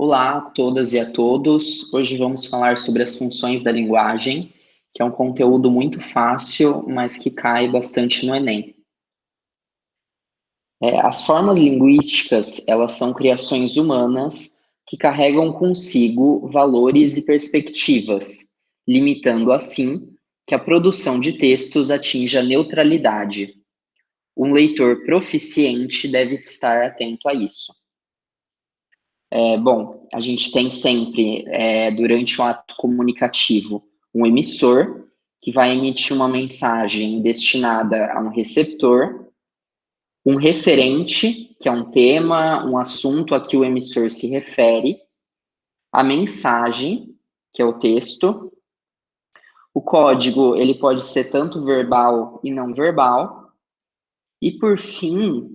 Olá a todas e a todos. Hoje vamos falar sobre as funções da linguagem, que é um conteúdo muito fácil, mas que cai bastante no Enem. As formas linguísticas, elas são criações humanas que carregam consigo valores e perspectivas, limitando assim que a produção de textos atinja neutralidade. Um leitor proficiente deve estar atento a isso. Bom, a gente tem sempre, durante o ato comunicativo, um emissor, que vai emitir uma mensagem destinada a um receptor, um referente, que é um tema, um assunto a que o emissor se refere, a mensagem, que é o texto, o código, ele pode ser tanto verbal e não verbal, e por fim,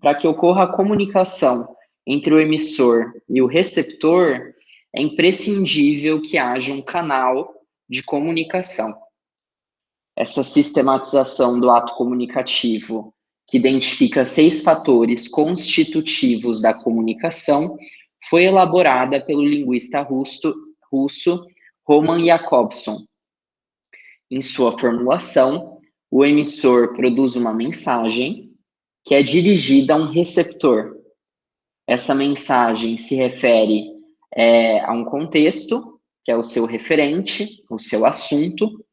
para que ocorra a comunicação entre o emissor e o receptor, é imprescindível que haja um canal de comunicação. Essa sistematização do ato comunicativo, que identifica 6 fatores constitutivos da comunicação, foi elaborada pelo linguista russo Roman Jakobson. Em sua formulação, o emissor produz uma mensagem que é dirigida a um receptor. Essa mensagem se refere a um contexto, que é o seu referente, o seu assunto,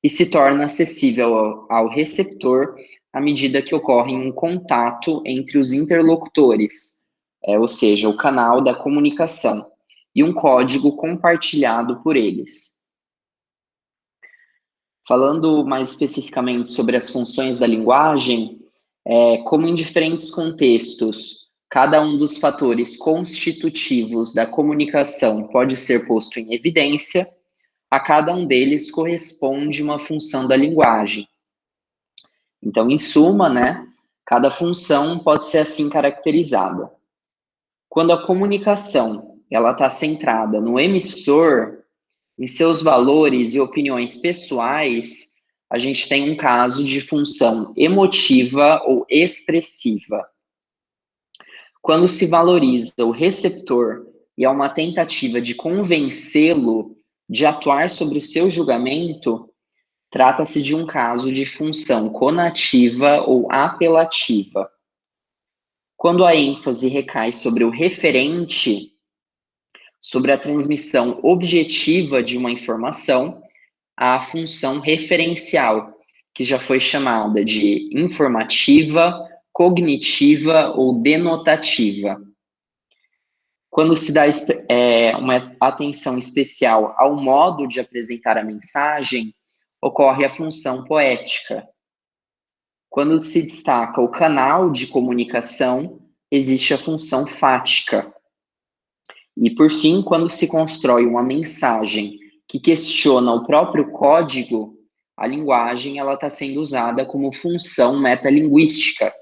e se torna acessível ao receptor à medida que ocorre um contato entre os interlocutores, ou seja, o canal da comunicação, e um código compartilhado por eles. Falando mais especificamente sobre as funções da linguagem, como em diferentes contextos, cada um dos fatores constitutivos da comunicação pode ser posto em evidência, a cada um deles corresponde uma função da linguagem. Então, em suma, cada função pode ser assim caracterizada. Quando a comunicação ela está centrada no emissor, em seus valores e opiniões pessoais, a gente tem um caso de função emotiva ou expressiva. Quando se valoriza o receptor e há uma tentativa de convencê-lo de atuar sobre o seu julgamento, trata-se de um caso de função conativa ou apelativa. Quando a ênfase recai sobre o referente, sobre a transmissão objetiva de uma informação, há a função referencial, que já foi chamada de informativa, cognitiva ou denotativa. Quando se dá uma atenção especial ao modo de apresentar a mensagem, ocorre a função poética. Quando se destaca o canal de comunicação, existe a função fática. E, por fim, quando se constrói uma mensagem que questiona o próprio código, a linguagem está sendo usada como função metalinguística.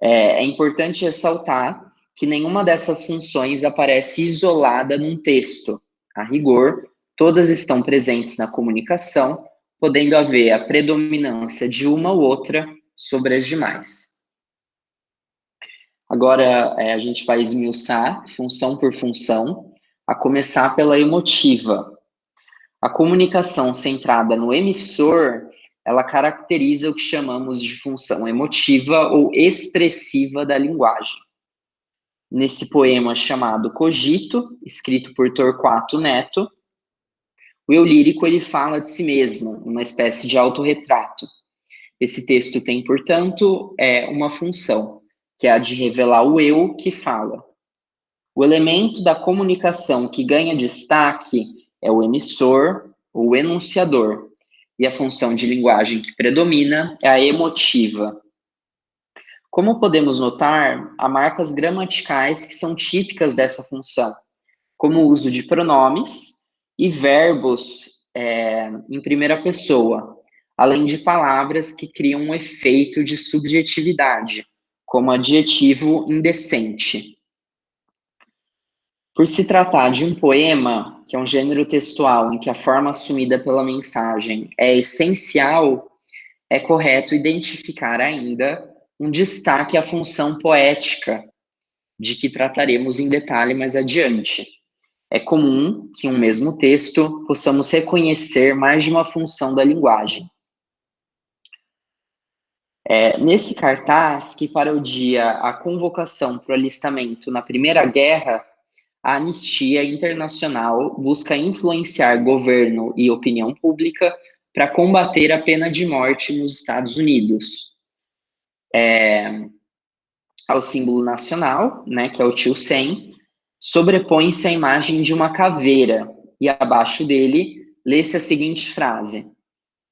É importante ressaltar que nenhuma dessas funções aparece isolada num texto. A rigor, todas estão presentes na comunicação, podendo haver a predominância de uma ou outra sobre as demais. Agora, a gente vai esmiuçar função por função, a começar pela emotiva. A comunicação centrada no emissor, ela caracteriza o que chamamos de função emotiva ou expressiva da linguagem. Nesse poema chamado Cogito, escrito por Torquato Neto, o eu lírico ele fala de si mesmo, uma espécie de autorretrato. Esse texto tem, portanto, uma função, que é a de revelar o eu que fala. O elemento da comunicação que ganha destaque é o emissor, ou o enunciador, e a função de linguagem que predomina é a emotiva. Como podemos notar, há marcas gramaticais que são típicas dessa função, como o uso de pronomes e verbos em primeira pessoa, além de palavras que criam um efeito de subjetividade, como adjetivo indecente. Por se tratar de um poema, que é um gênero textual em que a forma assumida pela mensagem é essencial, é correto identificar ainda um destaque à função poética, de que trataremos em detalhe mais adiante. É comum que em um mesmo texto possamos reconhecer mais de uma função da linguagem. Nesse cartaz, que parodia a convocação para o alistamento na Primeira Guerra, a Anistia Internacional busca influenciar governo e opinião pública para combater a pena de morte nos Estados Unidos. Ao símbolo nacional, né, que é o tio Sam, sobrepõe-se a imagem de uma caveira, e abaixo dele lê-se a seguinte frase,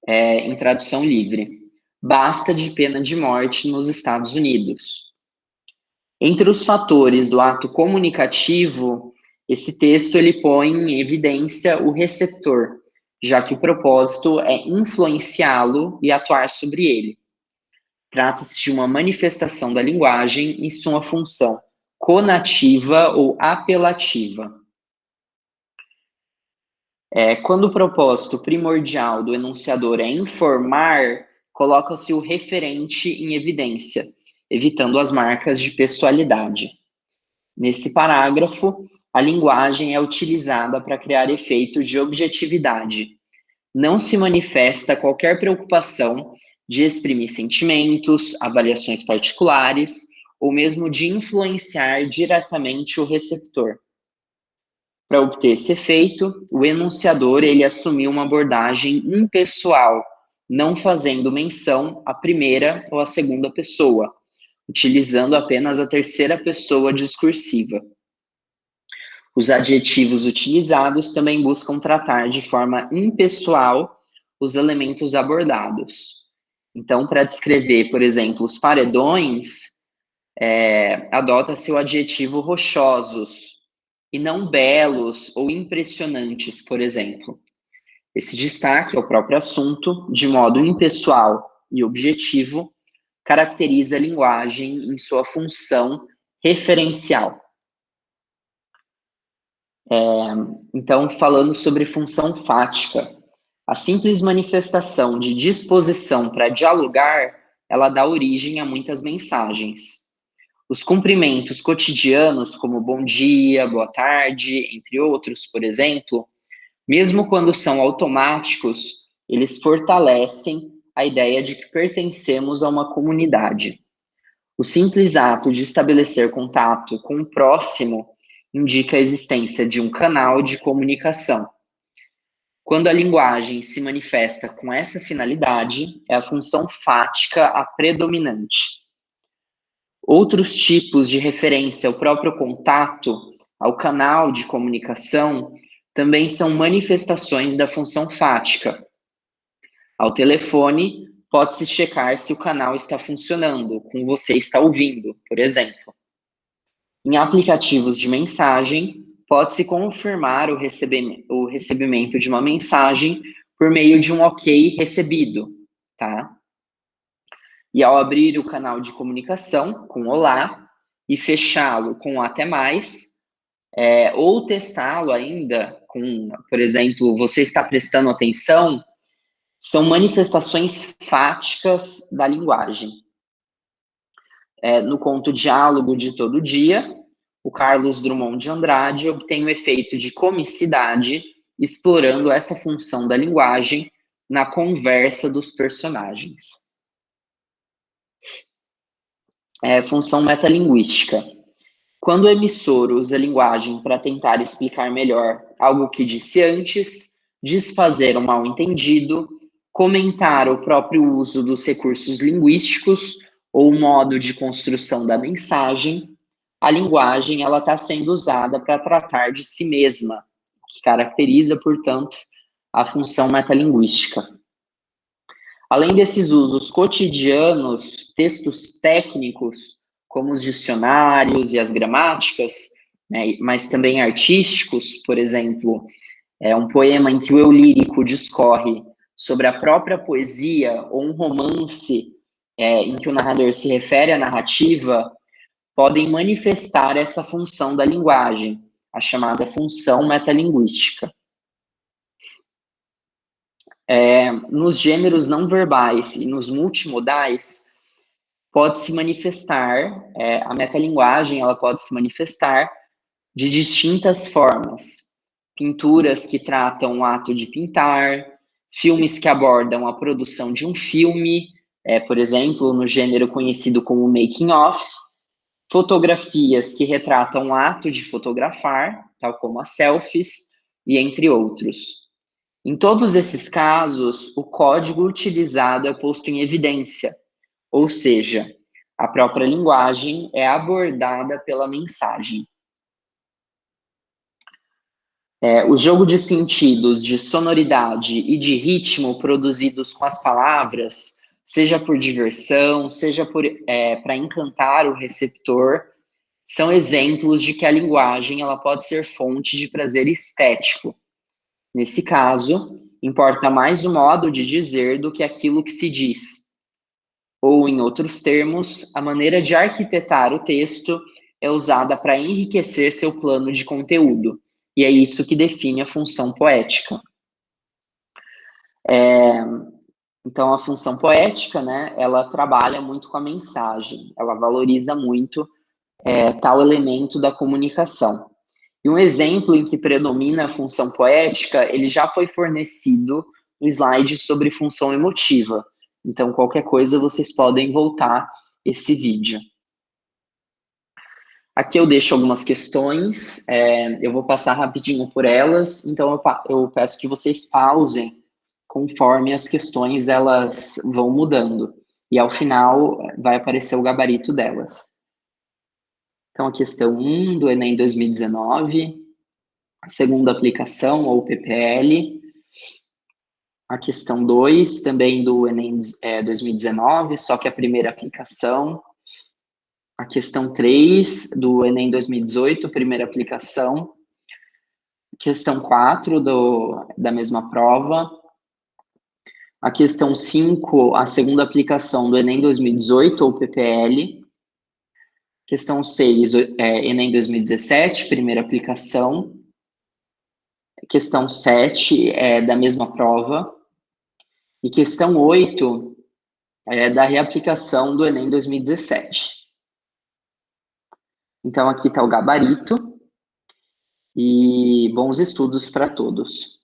em tradução livre: basta de pena de morte nos Estados Unidos. Entre os fatores do ato comunicativo, esse texto ele põe em evidência o receptor, já que o propósito é influenciá-lo e atuar sobre ele. Trata-se de uma manifestação da linguagem em sua função conativa ou apelativa. Quando o propósito primordial do enunciador é informar, coloca-se o referente em evidência, evitando as marcas de pessoalidade. Nesse parágrafo, a linguagem é utilizada para criar efeito de objetividade. Não se manifesta qualquer preocupação de exprimir sentimentos, avaliações particulares, ou mesmo de influenciar diretamente o receptor. Para obter esse efeito, o enunciador ele assumiu uma abordagem impessoal, não fazendo menção à primeira ou à segunda pessoa, utilizando apenas a terceira pessoa discursiva. Os adjetivos utilizados também buscam tratar de forma impessoal os elementos abordados. Então, para descrever, por exemplo, os paredões, adota-se o adjetivo rochosos, e não belos ou impressionantes, por exemplo. Esse destaque ao próprio assunto, de modo impessoal e objetivo, caracteriza a linguagem em sua função referencial. Então, falando sobre função fática, a simples manifestação de disposição para dialogar, ela dá origem a muitas mensagens. Os cumprimentos cotidianos, como bom dia, boa tarde, entre outros, por exemplo, mesmo quando são automáticos, eles fortalecem a ideia de que pertencemos a uma comunidade. O simples ato de estabelecer contato com o próximo indica a existência de um canal de comunicação. Quando a linguagem se manifesta com essa finalidade, é a função fática a predominante. Outros tipos de referência ao próprio contato, ao canal de comunicação, também são manifestações da função fática. Ao telefone, pode-se checar se o canal está funcionando, como você está ouvindo, por exemplo. Em aplicativos de mensagem, pode-se confirmar o recebimento de uma mensagem por meio de um OK recebido, tá? E ao abrir o canal de comunicação com olá e fechá-lo com até mais, ou testá-lo ainda com, por exemplo, você está prestando atenção, são manifestações fáticas da linguagem. No conto Diálogo de Todo Dia, o Carlos Drummond de Andrade obtém o efeito de comicidade, explorando essa função da linguagem na conversa dos personagens. Função metalinguística. Quando o emissor usa a linguagem para tentar explicar melhor algo que disse antes, desfazer um mal-entendido, comentar o próprio uso dos recursos linguísticos ou o modo de construção da mensagem, a linguagem ela está sendo usada para tratar de si mesma, que caracteriza, portanto, a função metalinguística. Além desses usos cotidianos, textos técnicos, como os dicionários e as gramáticas, né, mas também artísticos, por exemplo, um poema em que o eu lírico discorre sobre a própria poesia, ou um romance em que o narrador se refere à narrativa, podem manifestar essa função da linguagem, a chamada função metalinguística. Nos gêneros não verbais e nos multimodais, pode se manifestar, a metalinguagem, ela pode se manifestar de distintas formas. Pinturas que tratam o ato de pintar, filmes que abordam a produção de um filme, por exemplo, no gênero conhecido como making of, fotografias que retratam o ato de fotografar, tal como as selfies, e entre outros. Em todos esses casos, o código utilizado é posto em evidência, ou seja, a própria linguagem é abordada pela mensagem. O jogo de sentidos, de sonoridade e de ritmo produzidos com as palavras, seja por diversão, seja para encantar o receptor, são exemplos de que a linguagem ela pode ser fonte de prazer estético. Nesse caso, importa mais o modo de dizer do que aquilo que se diz. Ou, em outros termos, a maneira de arquitetar o texto é usada para enriquecer seu plano de conteúdo. E é isso que define a função poética. Então, a função poética, né, ela trabalha muito com a mensagem, ela valoriza muito tal elemento da comunicação. E um exemplo em que predomina a função poética, ele já foi fornecido no slide sobre função emotiva. Então, qualquer coisa, vocês podem voltar esse vídeo. Aqui eu deixo algumas questões, eu vou passar rapidinho por elas, então eu peço que vocês pausem conforme as questões elas vão mudando. E ao final vai aparecer o gabarito delas. Então, a questão 1 do Enem 2019, a segunda aplicação, ou PPL. A questão 2, também do Enem 2019, só que a primeira aplicação. A questão 3, do Enem 2018, primeira aplicação. Questão 4, da mesma prova. A questão 5, a segunda aplicação do Enem 2018, ou PPL. Questão 6, Enem 2017, primeira aplicação. Questão 7, da mesma prova. E questão 8, da reaplicação do Enem 2017. Então, aqui está o gabarito. E bons estudos para todos.